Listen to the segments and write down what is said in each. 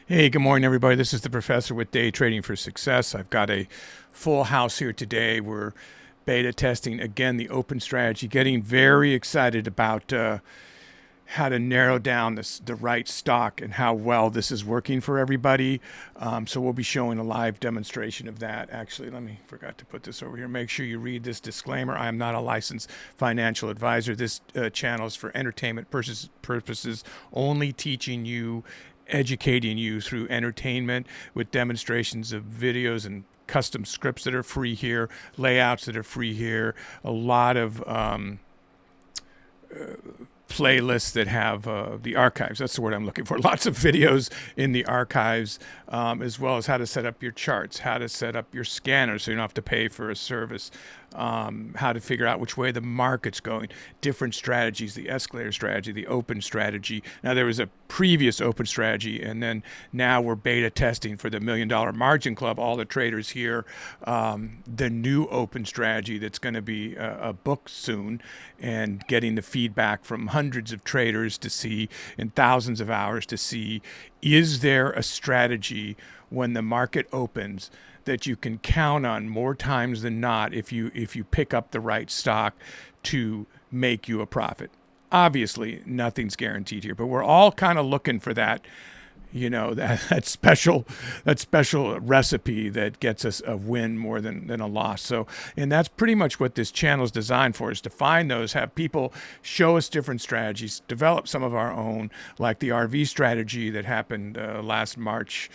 Hey, good morning, everybody. This is the professor with Day Trading for Success. I've got a full house here today. We're beta testing, again, the open strategy, getting very excited about how to narrow down the right stock and how well this is working for everybody. So we'll be showing a live demonstration of that. Actually, forgot to put this over here. Make sure you read this disclaimer. I am not a licensed financial advisor. This channel is for entertainment purposes, only teaching you, educating you through entertainment with demonstrations of videos and custom scripts that are free here, layouts that are free here, a lot of playlists that have the archives. That's the word I'm looking for. Lots of videos in the archives, as well as how to set up your charts, how to set up your scanner so you don't have to pay for a service, how to figure out which way the market's going, different strategies, the escalator strategy, the open strategy. Now, there was a previous open strategy, and then now we're beta testing for the $1 Million Margin Club, all the traders here, the new open strategy that's going to be a book soon, and getting the feedback from hundreds of traders to see, in thousands of hours, to see, is there a strategy when the market opens that you can count on more times than not if you pick up the right stock to make you a profit. Obviously, nothing's guaranteed here, but we're all kind of looking for that, that special recipe that gets us a win more than a loss. So, and that's pretty much what this channel is designed for, is to find those, have people show us different strategies, develop some of our own, like the RV strategy that happened last March,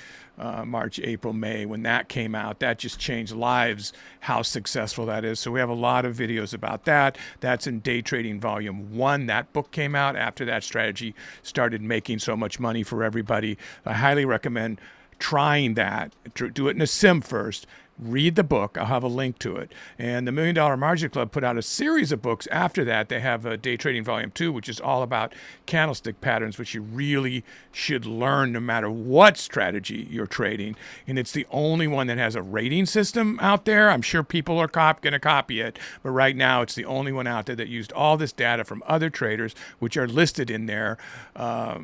April, May, when that came out. That just changed lives, how successful that is. So we have a lot of videos about that. That's in Day Trading Volume 1. That book came out after that strategy started making so much money for everybody. I highly recommend trying that. Do it in a sim first. Read the book. I'll have a link to it. And the $1 Million Margin Club put out a series of books after that. They have a Day Trading Volume 2, which is all about candlestick patterns, which you really should learn no matter what strategy you're trading. And it's the only one that has a rating system out there. I'm sure people are going to copy it, but right now it's the only one out there that used all this data from other traders, which are listed in there,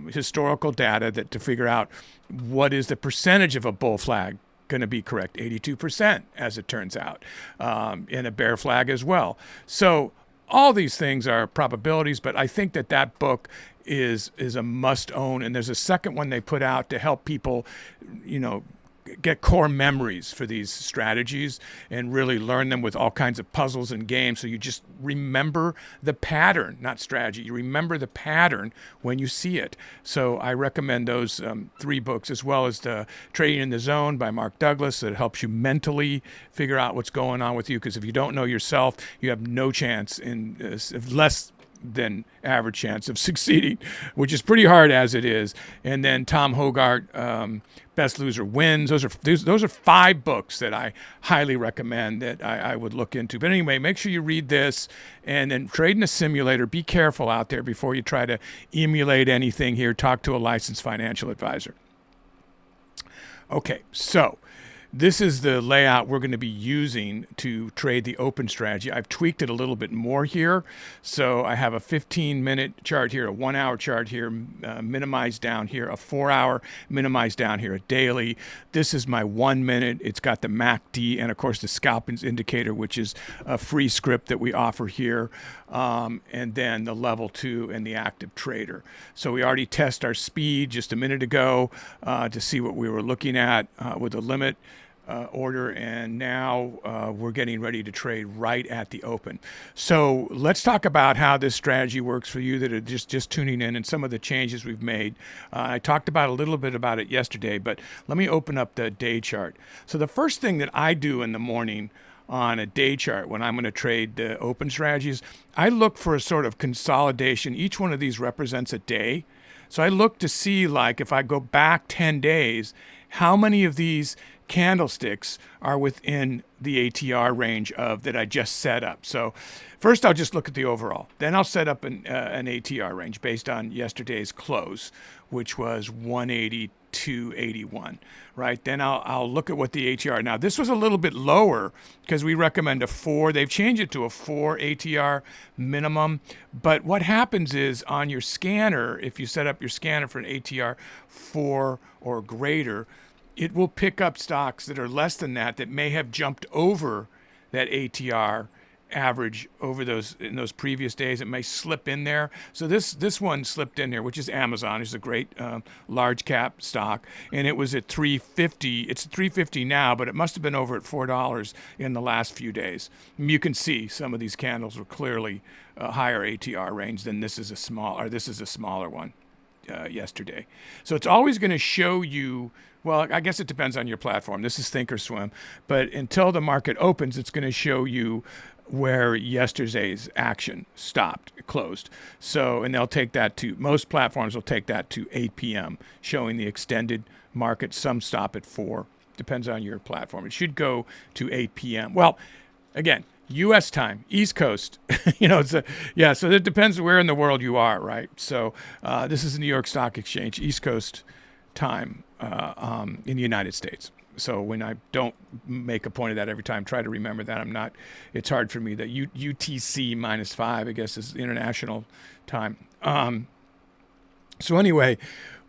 historical data that to figure out what is the percentage of a bull flag going to be correct. 82%, as it turns out, in a bear flag as well. So all these things are probabilities, but I think that book is a must own. And there's a second one they put out to help people, get core memories for these strategies and really learn them with all kinds of puzzles and games. So you just remember the pattern, not strategy. You remember the pattern when you see it. So I recommend those 3 books, as well as the Trading in the Zone by Mark Douglas, that helps you mentally figure out what's going on with you. Because if you don't know yourself, you have no chance less than average chance of succeeding, which is pretty hard as it is. And then Tom Hougaard, Best Loser Wins. Those are 5 books that I highly recommend that I would look into. But anyway, make sure you read this, and then trade in a simulator. Be careful out there before you try to emulate anything here. Talk to a licensed financial advisor. Okay, so this is the layout we're going to be using to trade the open strategy. I've tweaked it a little bit more here. So I have a 15-minute chart here, a 1-hour chart here, minimized down here, a 4-hour minimized down here, a daily. This is my 1 minute. It's got the MACD and, of course, the scalping indicator, which is a free script that we offer here. And then the level 2 and the active trader. So we already test our speed just a minute ago to see what we were looking at with the limit order, and now we're getting ready to trade right at the open. So let's talk about how this strategy works for you that are just tuning in, and some of the changes we've made. I talked about a little bit about it yesterday, but let me open up the day chart. So the first thing that I do in the morning on a day chart when I'm going to trade the open strategies, I look for a sort of consolidation. Each one of these represents a day. So I look to see, like, if I go back 10 days, how many of these candlesticks are within the ATR range of that I just set up. So first I'll just look at the overall. Then I'll set up an ATR range based on yesterday's close, which was 180, 281, right? Then I'll look at what the ATR. Now, this was a little bit lower because we recommend a 4. They've changed it to a 4 ATR minimum. But what happens is on your scanner, if you set up your scanner for an ATR 4 or greater, it will pick up stocks that are less than that may have jumped over that ATR average over in those previous days. It may slip in there. So this one slipped in here, which is Amazon. It's a great large cap stock, and it was at 350. It's 350 now, but it must have been over at $4 in the last few days. You can see some of these candles were clearly a higher ATR range than this is a smaller one yesterday. So it's always going to show you. Well, I guess it depends on your platform. This is Thinkorswim, but until the market opens, it's going to show you where yesterday's action closed. So, and they'll take that to, most platforms will take that to 8 p.m., showing the extended market. Some stop at 4. Depends on your platform. It should go to 8 p.m. Well, again, U.S. time, East Coast. So it depends where in the world you are, right? So this is the New York Stock Exchange, East Coast time in the United States. So when I don't make a point of that every time, try to remember that it's hard for me that UTC -5, I guess, is international time. So anyway,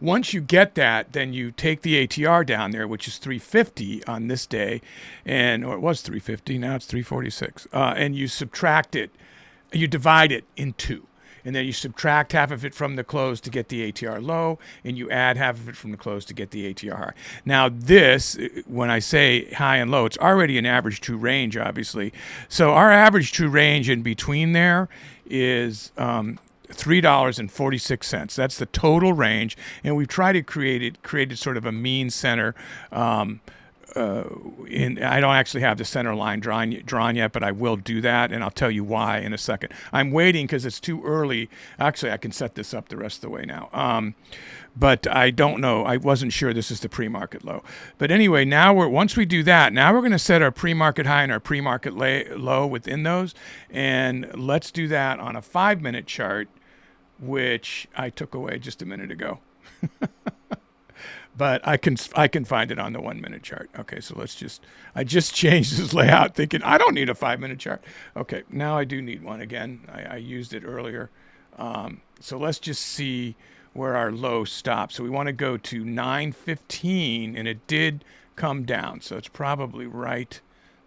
once you get that, then you take the ATR down there, which is 350 on this day, or it was 350, now it's 346, and you subtract it, you divide it in 2. And then you subtract half of it from the close to get the ATR low, and you add half of it from the close to get the ATR high. Now this, when I say high and low, it's already an average true range, obviously. So our average true range in between there is $3.46. That's the total range, and we've tried to create sort of a mean center. I don't actually have the center line drawn yet, but I will do that, and I'll tell you why in a second. I'm waiting because it's too early. Actually, I can set this up the rest of the way now. But I don't know. I wasn't sure this is the pre-market low. But anyway, once we do that, now we're going to set our pre-market high and our pre-market low within those, and let's do that on a 5-minute chart, which I took away just a minute ago. But I can find it on the 1-minute chart. Okay, so I just changed this layout thinking I don't need a 5-minute chart. Okay, now I do need one again. I used it earlier. So let's just see where our low stopped. So we want to go to 915, and it did come down. So it's probably right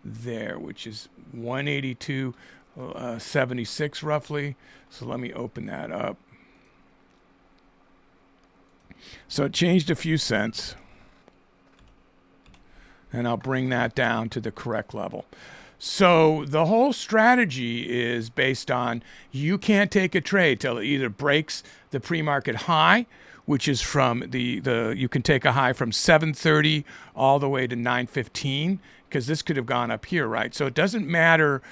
there, which is 182.76 roughly. So let me open that up. So it changed a few cents, and I'll bring that down to the correct level. So the whole strategy is based on you can't take a trade till it either breaks the pre-market high, which is from you can take a high from 730 all the way to 915, because this could have gone up here, right? So it doesn't matter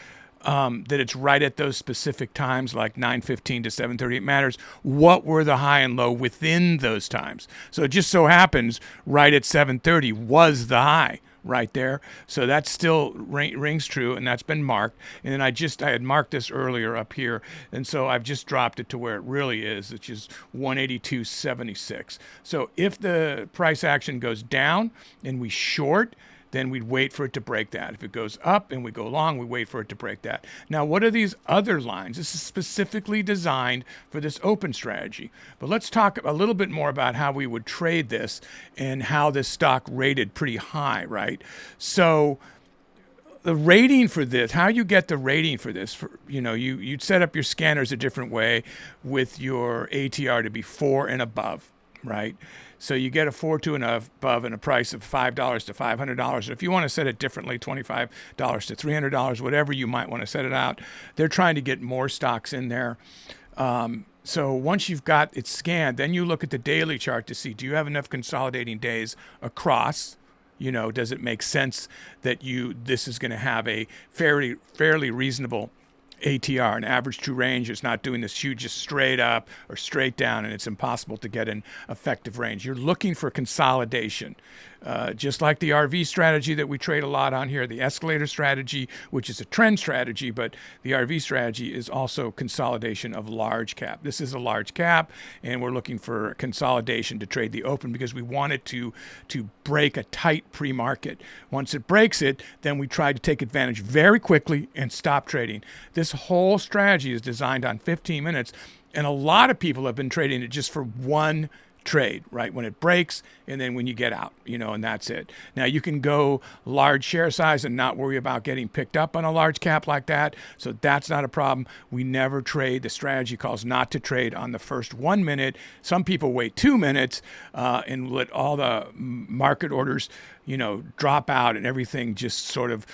that it's right at those specific times, like 9:15 to 7:30. It matters what were the high and low within those times. So it just so happens right at 7:30 was the high right there. So that still rings true, and that's been marked. And then I had marked this earlier up here, and so I've just dropped it to where it really is, which is 182.76. So if the price action goes down and we short, then we'd wait for it to break that. If it goes up and we go long, we wait for it to break that. Now, what are these other lines? This is specifically designed for this open strategy. But let's talk a little bit more about how we would trade this and how this stock rated pretty high, right? So the rating for this, how you get the rating for this, you'd set up your scanners a different way with your ATR to be 4 and above, right? So you get a 4 to and above and a price of $5 to $500. If you want to set it differently, $25 to $300, whatever you might want to set it out. They're trying to get more stocks in there. So once you've got it scanned, then you look at the daily chart to see, do you have enough consolidating days across? Does it make sense that this is going to have a fairly reasonable ATR, an average true range? Is not doing this huge just straight up or straight down, and it's impossible to get an effective range. You're looking for consolidation. just like the RV strategy that we trade a lot on here, the escalator strategy, which is a trend strategy, but the RV strategy is also consolidation of large cap. This is a large cap, and we're looking for consolidation to trade the open because we want it to break a tight pre-market. Once it breaks it, then we try to take advantage very quickly and stop trading. This whole strategy is designed on 15 minutes, and a lot of people have been trading it just for one trade, right? When it breaks and then when you get out, and that's it. Now you can go large share size and not worry about getting picked up on a large cap like that. So that's not a problem. We never trade. The strategy calls not to trade on the first 1 minute. Some people wait 2 minutes and let all the market orders, drop out and everything just sort of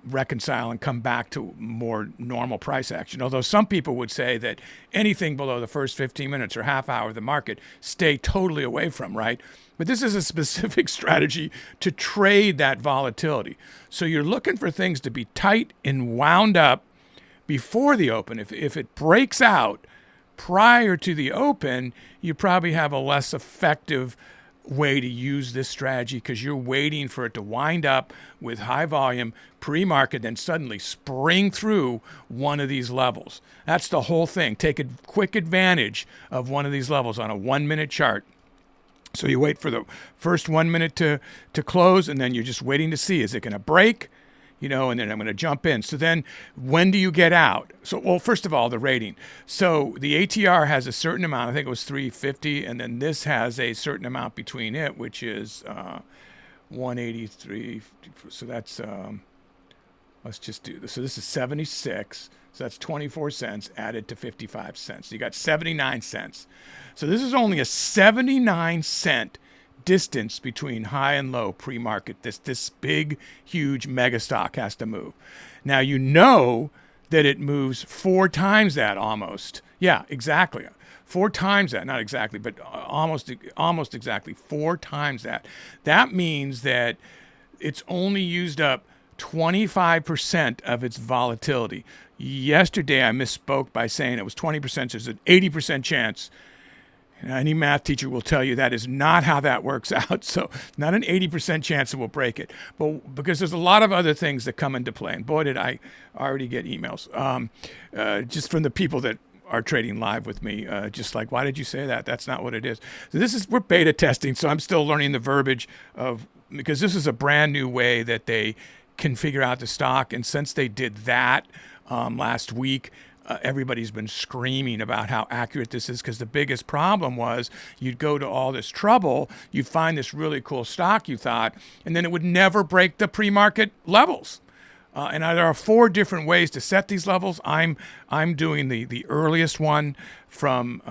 reconcile and come back to more normal price action. Although some people would say that anything below the first 15 minutes or half hour of the market, stay totally away from, right? But this is a specific strategy to trade that volatility. So you're looking for things to be tight and wound up before the open. If it breaks out prior to the open, you probably have a less effective way to use this strategy because you're waiting for it to wind up with high volume pre-market, then suddenly spring through one of these levels. That's the whole thing. Take a quick advantage of one of these levels on a 1 minute chart. So you wait for the first 1 minute to close, and then you're just waiting to see, is it going to break? And then I'm going to jump in. So then when do you get out? So, well, first of all, the rating. So the ATR has a certain amount. I think it was 350. And then this has a certain amount between it, which is 183. So that's, let's just do this. So this is 76. So that's 24 cents added to 55 cents. So you got 79 cents. So this is only a 79 cent distance between high and low pre-market. This big, huge mega stock has to move. Now you know that it moves 4 times that almost. Yeah, exactly. 4 times that, not exactly, but almost exactly 4 times that. That means that it's only used up 25% of its volatility. Yesterday I misspoke by saying it was 20%. There's an 80% chance. Any math teacher will tell you that is not how that works out. So not an 80% chance it will break it. But because there's a lot of other things that come into play. And boy, did I already get emails just from the people that are trading live with me. Just like, why did you say that? That's not what it is. So we're beta testing. So I'm still learning the verbiage because this is a brand new way that they can figure out the stock. And since they did that last week, everybody's been screaming about how accurate this is because the biggest problem was you'd go to all this trouble, you'd find this really cool stock you thought, and then it would never break the pre-market levels. And there are 4 different ways to set these levels. I'm doing the earliest one from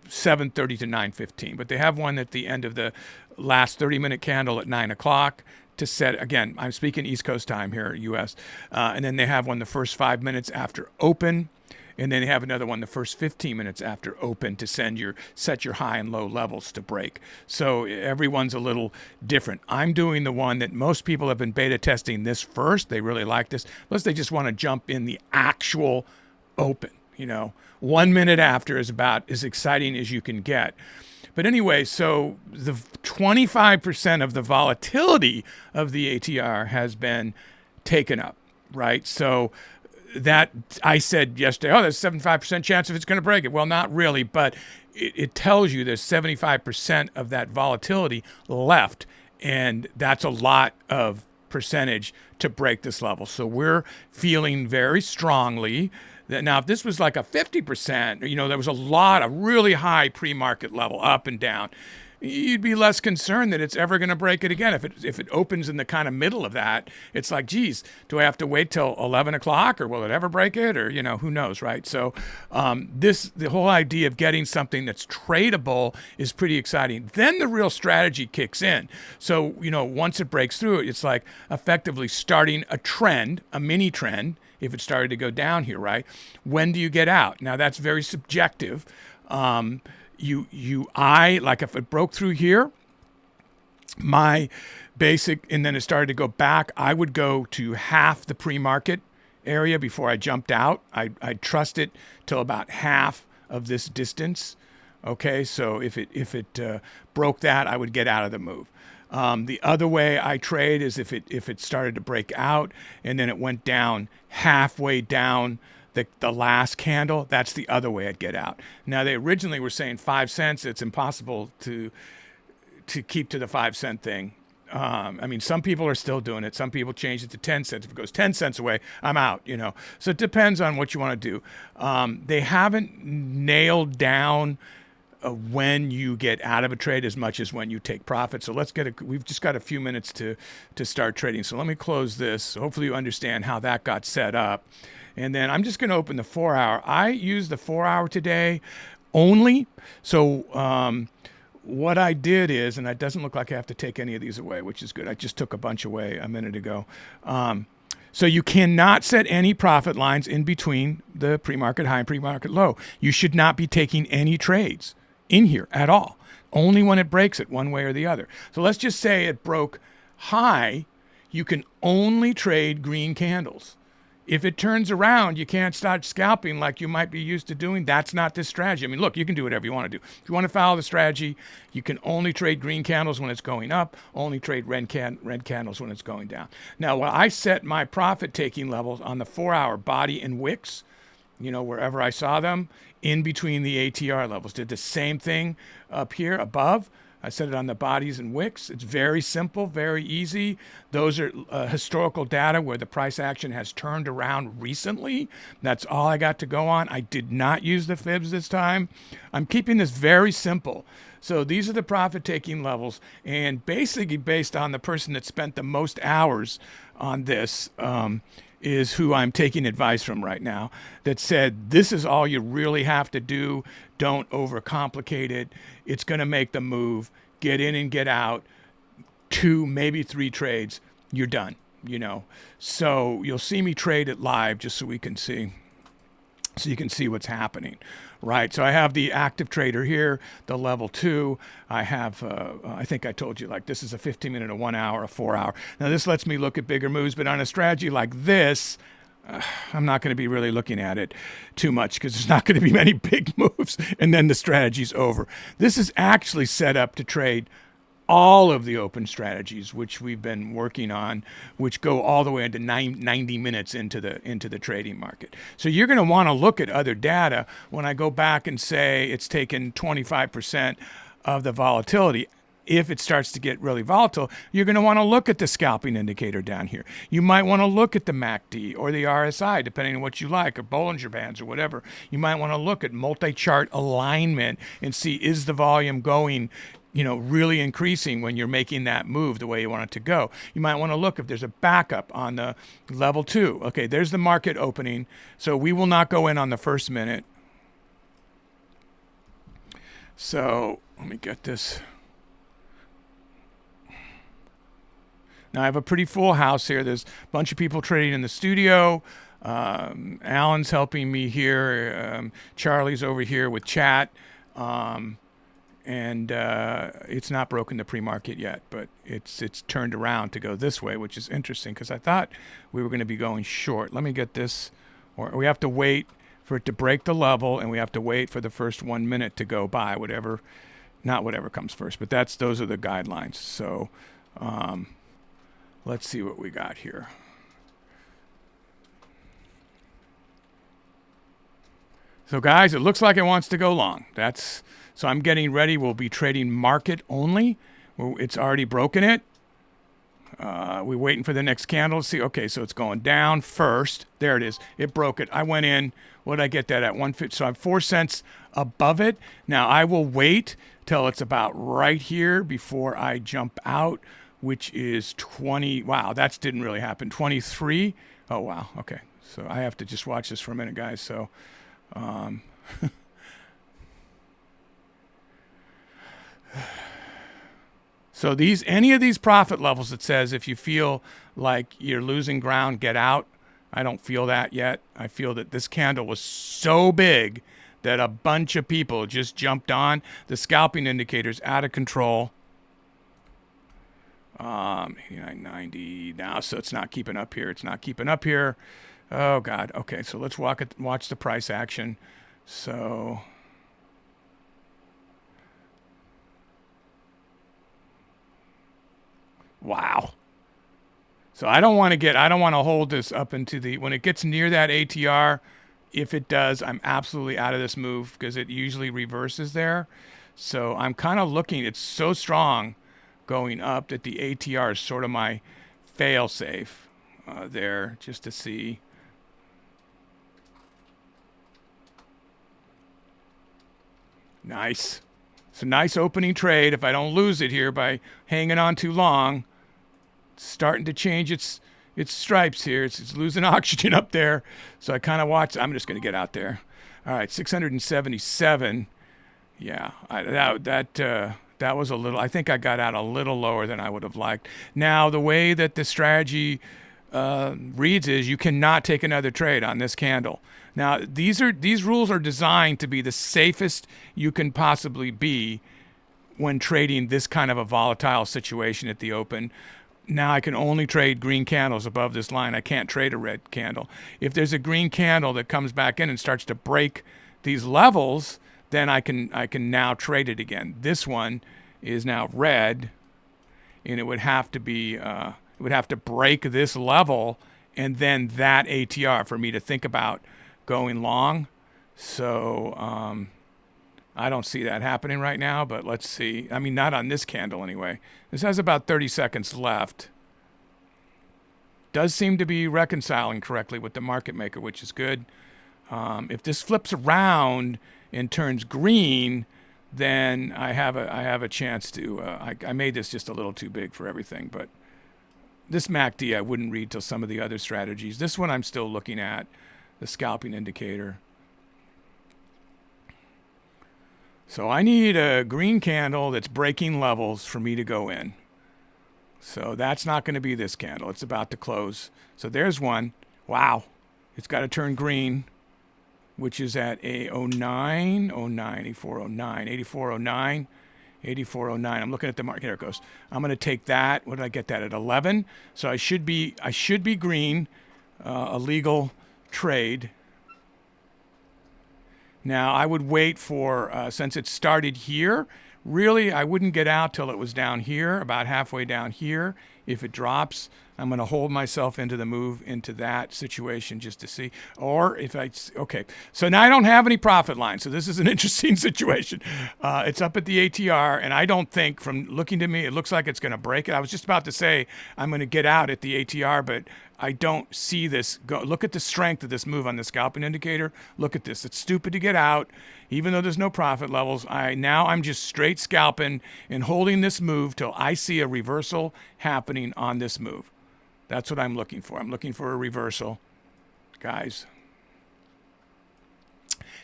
7:30 to 9:15, but they have one at the end of the last 30-minute candle at 9 o'clock. To set, again, I'm speaking East Coast time here, U.S., and then they have one the first 5 minutes after open, and then they have another one the first 15 minutes after open to set your high and low levels to break. So everyone's a little different. I'm doing the one that most people have been beta testing this first. They really like this. Plus, they just want to jump in the actual open. 1 minute after is about as exciting as you can get. But anyway, so the 25% of the volatility of the ATR has been taken up, right? So that I said yesterday, there's a 75% chance if it's going to break it. Well, not really, but it tells you there's 75% of that volatility left, and that's a lot of percentage to break this level. So we're feeling very strongly that now if this was like a 50%, there was a lot of really high pre-market level up and down, you'd be less concerned that it's ever going to break it again. If it opens in the kind of middle of that, it's like, geez, do I have to wait till 11 o'clock or will it ever break it? Or, who knows, right? So the whole idea of getting something that's tradable is pretty exciting. Then the real strategy kicks in. So, once it breaks through, it's like effectively starting a trend, a mini trend, if it started to go down here, right? When do you get out? Now, that's very subjective. Like if it broke through here, my basic, and then it started to go back, I would go to half the pre-market area before I jumped out. I'd trust it till about half of this distance. Okay, so if it broke that, I would get out of the move. The other way I trade is if it started to break out and then it went down halfway down the last candle, that's the other way I'd get out. Now, they originally were saying 5 cents. It's impossible to keep to the 5 cent thing. I mean, some people are still doing it. Some people change it to 10 cents. If it goes 10 cents away, I'm out, you know. So it depends on what you want to do. They haven't nailed down when you get out of a trade as much as when you take profit. So we've just got a few minutes to start trading. So let me close this. Hopefully you understand how that got set up. And then I'm just going to open the 4 hour. I use the 4 hour today only. So what I did is, and it doesn't look like I have to take any of these away, which is good. I just took a bunch away a minute ago. So you cannot set any profit lines in between the pre-market high and pre-market low. You should not be taking any trades in here at all, only when it breaks it one way or the other. So let's just say it broke high. You can only trade green candles. If it turns around, you can't start scalping like you might be used to doing. That's not this strategy. I mean, look, you can do whatever you want to do. If you want to follow the strategy, you can only trade green candles when it's going up, only trade red candles when it's going down. Now, while I set my profit-taking levels on the 4 hour body and wicks, you know, wherever I saw them, in between the ATR levels. Did the same thing up here above. I set it on the bodies and wicks. It's very simple, very easy. Those are historical data where the price action has turned around recently. That's all I got to go on. I did not use the fibs this time. I'm keeping this very simple. So these are the profit-taking levels, and basically based on the person that spent the most hours on this is who I'm taking advice from right now, that said, this is all you really have to do. Don't overcomplicate it. It's going to make the move. Get in and get out. 2, maybe 3 trades. You're done, you know. So you'll see me trade it live just so we can see. So you can see what's happening, right? So I have the active trader here, the level 2. I have, I think I told you, like, this is a 15-minute, a 1 hour, a 4 hour. Now this lets me look at bigger moves, but on a strategy like this, I'm not going to be really looking at it too much because there's not going to be many big moves and then the strategy's over. This is actually set up to trade all of the open strategies, which we've been working on, which go all the way into 90 minutes into the trading market. So you're going to want to look at other data when I go back and say it's taken 25% of the volatility. If it starts to get really volatile, you're going to want to look at the scalping indicator down here. You might want to look at the MACD or the RSI, depending on what you like, or Bollinger Bands or whatever. You might want to look at multi-chart alignment and see, is the volume going, you know, really increasing when you're making that move the way you want it to go. You might want to look if there's a backup on the level 2. Okay, there's the market opening. So we will not go in on the first minute. So let me get this. Now I have a pretty full house here. There's a bunch of people trading in the studio. Alan's helping me here. Charlie's over here with chat. And it's not broken the pre-market yet, but it's turned around to go this way, which is interesting because I thought we were going to be going short. Let me get this. Or we have to wait for it to break the level, and we have to wait for the first 1 minute to go by, whatever, not whatever comes first, but those are the guidelines. So let's see what we got here. So guys, it looks like it wants to go long. So I'm getting ready. We'll be trading market only. It's already broken it. We're waiting for the next candle to see. Okay, so it's going down first. There it is. It broke it. I went in. What did I get that at? 150. So I'm 4 cents above it. Now I will wait till it's about right here before I jump out, which is 20. Wow, that didn't really happen. 23. Oh, wow. Okay. So I have to just watch this for a minute, guys. So so any of these profit levels, it says if you feel like you're losing ground, get out. I don't feel that yet. I feel that this candle was so big that a bunch of people just jumped on. The scalping indicator's out of control. 89.90 now, so it's not keeping up here. It's not keeping up here. Oh God. Okay, so let's watch the price action. So Wow. So I don't want to hold this up into the, when it gets near that ATR, if it does, I'm absolutely out of this move because it usually reverses there. So I'm kind of looking, it's so strong going up that the ATR is sort of my fail safe there, just to see. Nice. It's a nice opening trade. If I don't lose it here by hanging on too long, it's starting to change its stripes here. It's losing oxygen up there. So I kind of watch. I'm just going to get out there. All right, 677. Yeah, that was a little. I think I got out a little lower than I would have liked. Now the way that the strategy reads is you cannot take another trade on this candle. Now these rules are designed to be the safest you can possibly be when trading this kind of a volatile situation at the open. Now I can only trade green candles above this line. I can't trade a red candle. If there's a green candle that comes back in and starts to break these levels, then I can now trade it again. This one is now red, and it would have to be it would have to break this level and then that ATR for me to think about going long. So I don't see that happening right now, but let's see. I mean, not on this candle anyway. This has about 30 seconds left. Does seem to be reconciling correctly with the market maker, which is good. If this flips around and turns green, then I have a chance to. I made this just a little too big for everything, but this MACD I wouldn't read till some of the other strategies. This one I'm still looking at, the scalping indicator. So I need a green candle that's breaking levels for me to go in. So that's not going to be this candle. It's about to close. So there's one. Wow. It's got to turn green, which is at a 09, 8409, 8409, 8409. I'm looking at the market. Here it goes. I'm going to take that. What did I get that at 11? So I should be green, a legal trade. Now I would wait for, since it started here, really I wouldn't get out till it was down here, about halfway down here. If it drops, I'm going to hold myself into the move into that situation just to see. Or if okay. So now I don't have any profit line. So this is an interesting situation. It's up at the ATR, and I don't think, from looking to me, it looks like it's going to break it. I was just about to say I'm going to get out at the ATR, but I don't see this go. Look at the strength of this move on the scalping indicator. Look at this. It's stupid to get out, even though there's no profit levels. I'm just straight scalping and holding this move till I see a reversal happening on this move. That's what I'm looking for. I'm looking for a reversal, guys.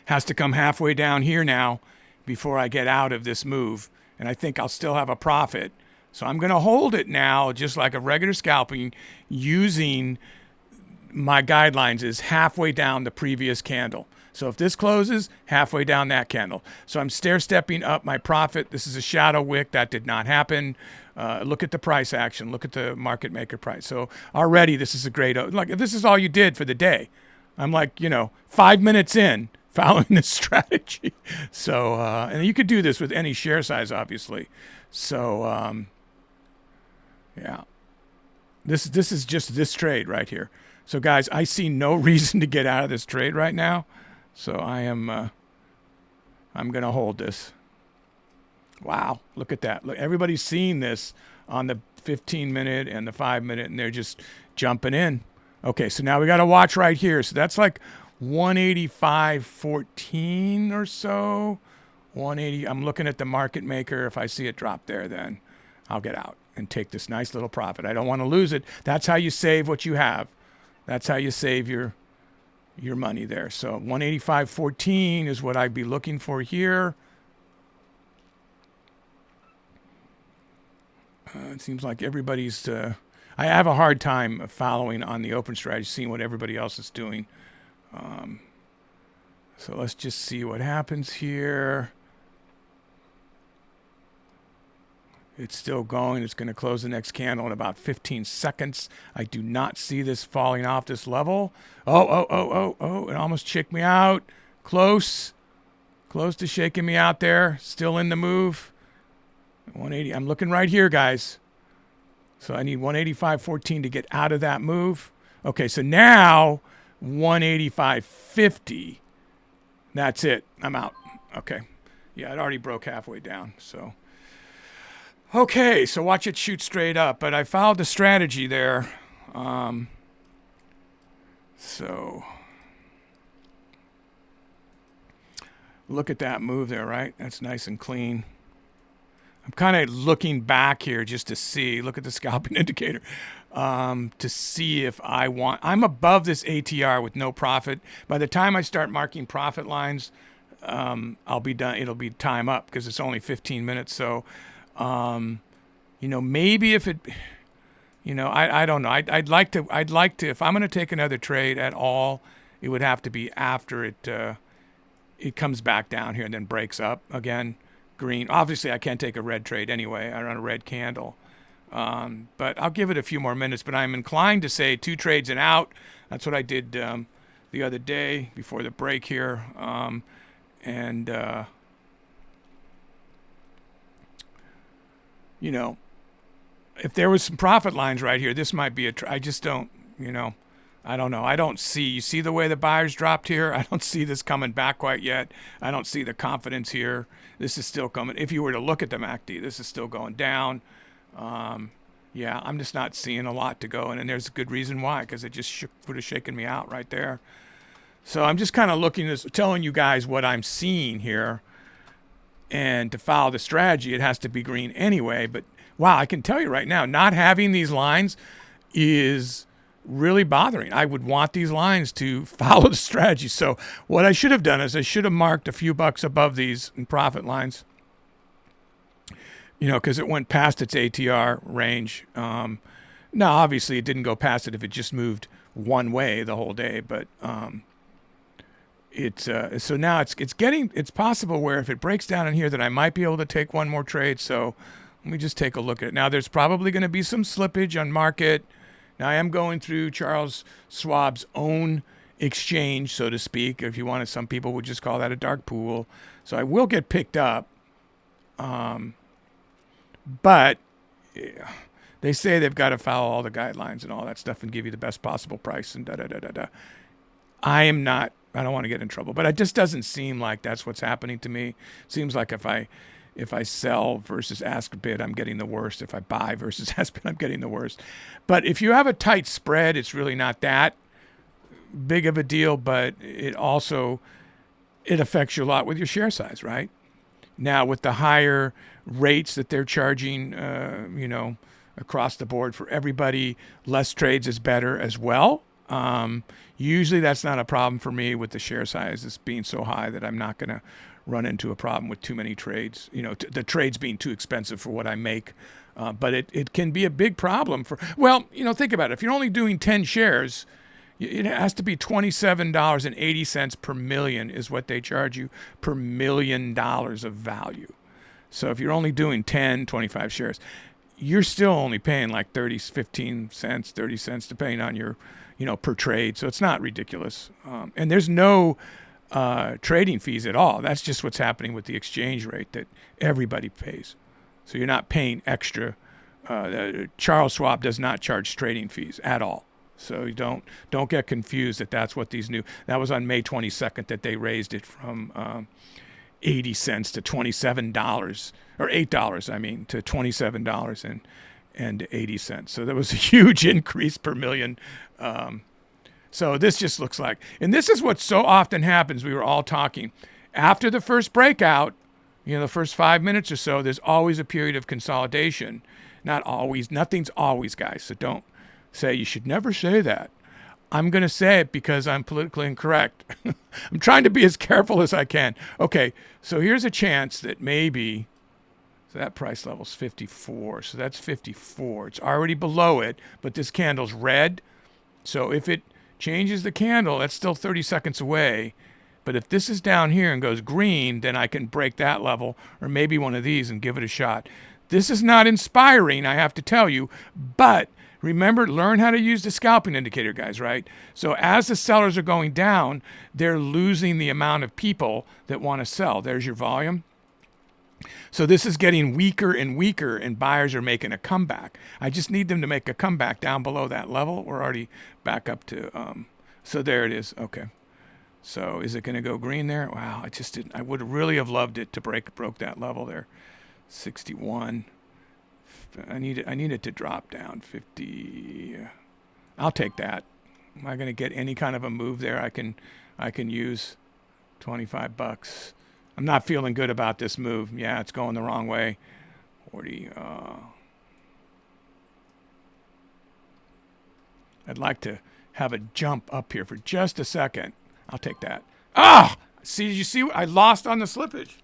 Has to come halfway down here now before I get out of this move, and I think I'll still have a profit. So I'm going to hold it now just like a regular scalping, using my guidelines is halfway down the previous candle. So if this closes, halfway down that candle. So I'm stair-stepping up my profit. This is a shadow wick. That did not happen. Look at the price action. Look at the market maker price. So already this is a great, like if this is all you did for the day, I'm like, 5 minutes in following this strategy. So, and you could do this with any share size, obviously. So, yeah, this is just this trade right here. So guys, I see no reason to get out of this trade right now. So I'm going to hold this. Wow, look at that. Look, everybody's seeing this on the 15-minute and the 5-minute, and they're just jumping in. Okay, so now we got to watch right here. So that's like 185.14 or so. 180. I'm looking at the market maker. If I see it drop there, then I'll get out and take this nice little profit. I don't want to lose it. That's how you save what you have. That's how you save your money there. So 185.14 is what I'd be looking for here. It seems like everybody's... I have a hard time following on the open strategy, seeing what everybody else is doing. So let's just see what happens here. It's still going. It's going to close the next candle in about 15 seconds. I do not see this falling off this level. Oh, it almost checked me out. Close to shaking me out there. Still in the move. 180. I'm looking right here, guys. So I need 185.14 to get out of that move. Okay, so now 185.50. That's it. I'm out. Okay. Yeah, it already broke halfway down. So, okay, so watch it shoot straight up. But I followed the strategy there. So look at that move there, right? That's nice and clean. I'm kind of looking back here just to see. Look at the scalping indicator to see if I want. I'm above this ATR with no profit. By the time I start marking profit lines, I'll be done. It'll be time up because it's only 15 minutes. So, maybe if it, I don't know. I'd like to. If I'm going to take another trade at all, it would have to be after it comes back down here and then breaks up again. Green. Obviously, I can't take a red trade anyway. I run a red candle. But I'll give it a few more minutes. But I'm inclined to say 2 trades and out. That's what I did the other day before the break here. If there was some profit lines right here, this might be I just don't, I don't know. I don't see. You see the way the buyers dropped here? I don't see this coming back quite yet. I don't see the confidence here. This is still coming. If you were to look at the MACD, this is still going down. Yeah, I'm just not seeing a lot to go. And there's a good reason why, because it just would have shaken me out right there. So I'm just kind of telling you guys what I'm seeing here. And to follow the strategy, it has to be green anyway. But, wow, I can tell you right now, not having these lines is really bothering. I would want these lines to follow the strategy. So what I should have done is I should have marked a few bucks above these in profit lines, because it went past its ATR range. Now, obviously, it didn't go past it if it just moved one way the whole day. But so now it's possible where if it breaks down in here that I might be able to take one more trade. So let me just take a look at it. Now, there's probably going to be some slippage on market. Now, I am going through Charles Schwab's own exchange, so to speak. If you wanted, some people would just call that a dark pool. So I will get picked up. But they say they've got to follow all the guidelines and all that stuff and give you the best possible price and da-da-da-da-da. I don't want to get in trouble. But it just doesn't seem like that's what's happening to me. It seems like if I sell versus ask bid, I'm getting the worst. If I buy versus ask bid, I'm getting the worst. But if you have a tight spread, it's really not that big of a deal, but it affects you a lot with your share size, right? Now, with the higher rates that they're charging, across the board for everybody, less trades is better as well. Usually that's not a problem for me with the share sizes being so high that I'm not going to run into a problem with too many trades, the trades being too expensive for what I make. But it can be a big problem think about it. If you're only doing 10 shares, it has to be $27.80 per million is what they charge you per $1 million of value. So if you're only doing 10, 25 shares, you're still only paying like 15 cents, 30 cents, depending on your, per trade. So it's not ridiculous. And there's no trading fees at all. That's just what's happening with the exchange rate that everybody pays. So you're not paying extra. Charles Schwab does not charge trading fees at all. So you don't get confused that's what that was on May 22nd that they raised it from 80 cents to $27, or $8, to $27.80. So there was a huge increase per million. So this just looks like, and this is what so often happens. We were all talking after the first breakout, the first 5 minutes or so, there's always a period of consolidation. Not always, nothing's always, guys. So don't say, you should never say that. I'm going to say it because I'm politically incorrect. I'm trying to be as careful as I can. Okay, so here's a chance that maybe, so that price level's 54. So that's 54. It's already below it, but this candle's red. So if it changes the candle, that's still 30 seconds away. But if this is down here and goes green, then I can break that level, or maybe one of these, and give it a shot. This is not inspiring, I have to tell you, but remember, learn how to use the scalping indicator, guys, right? So as the sellers are going down, they're losing the amount of people that want to sell. There's your volume. So this is getting weaker and weaker, and buyers are making a comeback. I just need them to make a comeback down below that level. We're already back up to, so there it is. Okay. So is it going to go green there? Wow, I just didn't. I would really have loved it to broke that level there. 61. I need it to drop down 50. I'll take that. Am I going to get any kind of a move there? I can use $25. I'm not feeling good about this move. Yeah, it's going the wrong way. 40. I'd like to have a jump up here for just a second. I'll take that. Ah! See, you see, I lost on the slippage.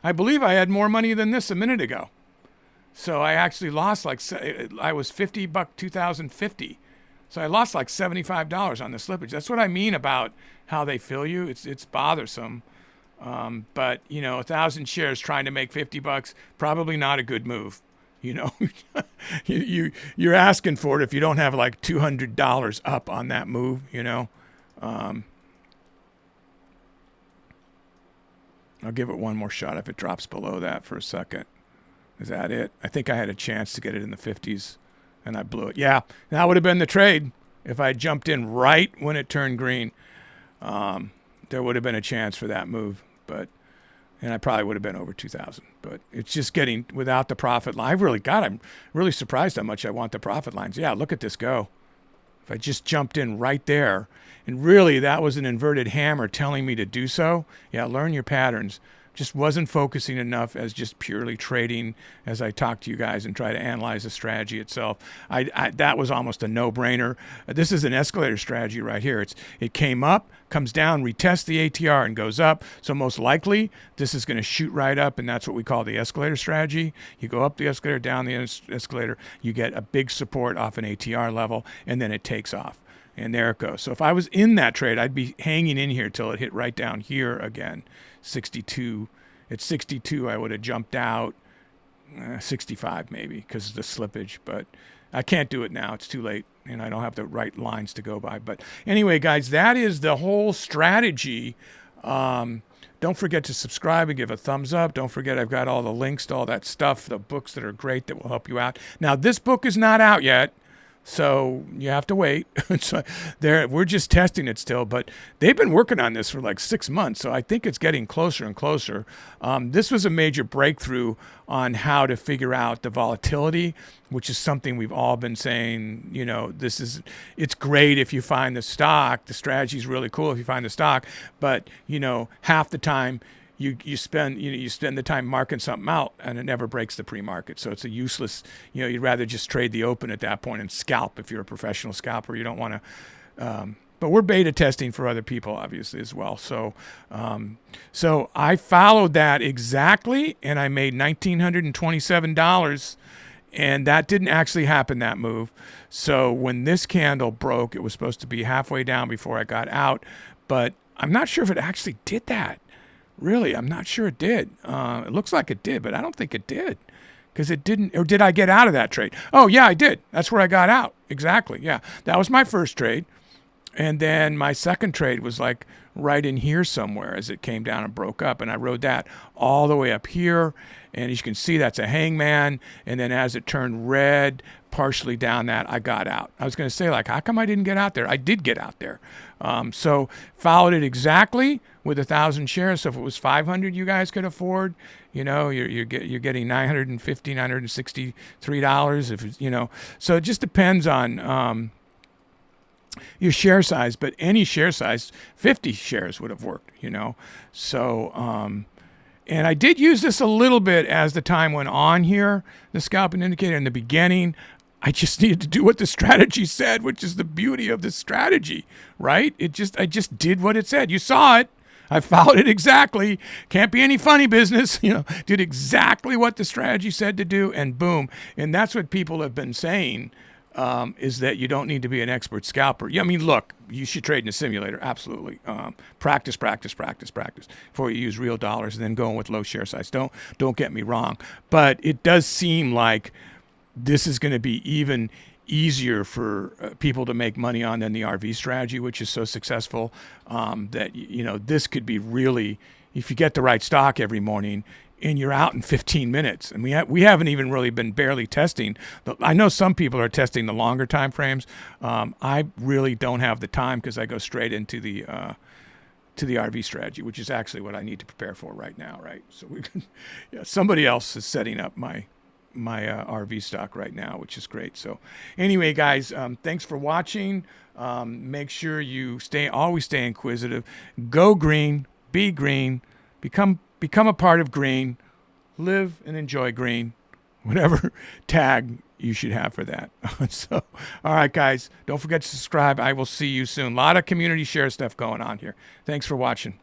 I believe I had more money than this a minute ago. So I actually lost like, I was $50, 2050. So I lost like $75 on the slippage. That's what I mean about how they fill you. It's bothersome. But, you know, 1,000 shares trying to make $50, probably not a good move. You know, you're asking for it if you don't have like $200 up on that move, you know. I'll give it one more shot if it drops below that for a second. Is that it? I think I had a chance to get it in the 50s, and I blew it. Yeah, that would have been the trade if I jumped in right when it turned green. There would have been a chance for that move, and I probably would have been over 2,000. But it's just getting without the profit line. I'm really surprised how much I want the profit lines. Yeah, look at this go. If I just jumped in right there, and really that was an inverted hammer telling me to do so. Yeah, learn your patterns. Just wasn't focusing enough as just purely trading as I talk to you guys and try to analyze the strategy itself. That was almost a no-brainer. This is an escalator strategy right here. It came up, comes down, retests the ATR and goes up. So most likely this is going to shoot right up, and that's what we call the escalator strategy. You go up the escalator, down the escalator, you get a big support off an ATR level, and then it takes off. And there it goes. So if I was in that trade, I'd be hanging in here till it hit right down here again. 62. At 62, I would have jumped out. 65 maybe because of the slippage. But I can't do it now. It's too late. And I don't have the right lines to go by. But anyway, guys, that is the whole strategy. Don't forget to subscribe and give a thumbs up. Don't forget I've got all the links to all that stuff, the books that are great that will help you out. Now, this book is not out yet. So you have to wait. So we're just testing it still, but they've been working on this for like 6 months. So I think it's getting closer and closer. This was a major breakthrough on how to figure out the volatility, which is something we've all been saying, you know, it's great if you find the stock. The strategy is really cool if you find the stock, but you know, half the time you spend the time marking something out and it never breaks the pre-market. So it's a useless, you know, you'd rather just trade the open at that point and scalp if you're a professional scalper. You don't want to, but we're beta testing for other people obviously as well. So, so I followed that exactly and I made $1,927 and that didn't actually happen, that move. So when this candle broke, it was supposed to be halfway down before I got out, but I'm not sure if it actually did that. Really, I'm not sure it did. It looks like it did, but I don't think it did because it didn't. Or did I get out of that trade? Oh, yeah, I did. That's where I got out. Exactly. Yeah, that was my first trade. And then my second trade was like right in here somewhere as it came down and broke up. And I rode that all the way up here. And as you can see, that's a hangman. And then as it turned red, partially down that, I got out. I was going to say, like, how come I didn't get out there? I did get out there. So followed it exactly with 1,000 shares. So if it was 500, you guys could afford, you know, you're getting $950, $963. If it's, you know, so it just depends on your share size. But any share size, 50 shares would have worked, you know. So and I did use this a little bit as the time went on here, the scalping indicator in the beginning. I just needed to do what the strategy said, which is the beauty of the strategy, right? I just did what it said. You saw it. I followed it exactly. Can't be any funny business, you know, did exactly what the strategy said to do and boom. And that's what people have been saying, is that you don't need to be an expert scalper. Yeah, I mean, look, you should trade in a simulator. Absolutely. Practice before you use real dollars and then going with low share size. Don't get me wrong. But it does seem like this is going to be even easier for people to make money on than the RV strategy, which is so successful that, you know, this could be really, if you get the right stock every morning, and you're out in 15 minutes. And we haven't even really been barely testing. I know some people are testing the longer time frames. I really don't have the time because I go straight into the RV strategy, which is actually what I need to prepare for right now, right? So somebody else is setting up my RV stock right now, which is great. So anyway, guys, thanks for watching. Make sure you always stay inquisitive. Go green, be green, become a part of green, live and enjoy green, whatever tag you should have for that. So, all right, guys, don't forget to subscribe. I will see you soon. A lot of community share stuff going on here. Thanks for watching.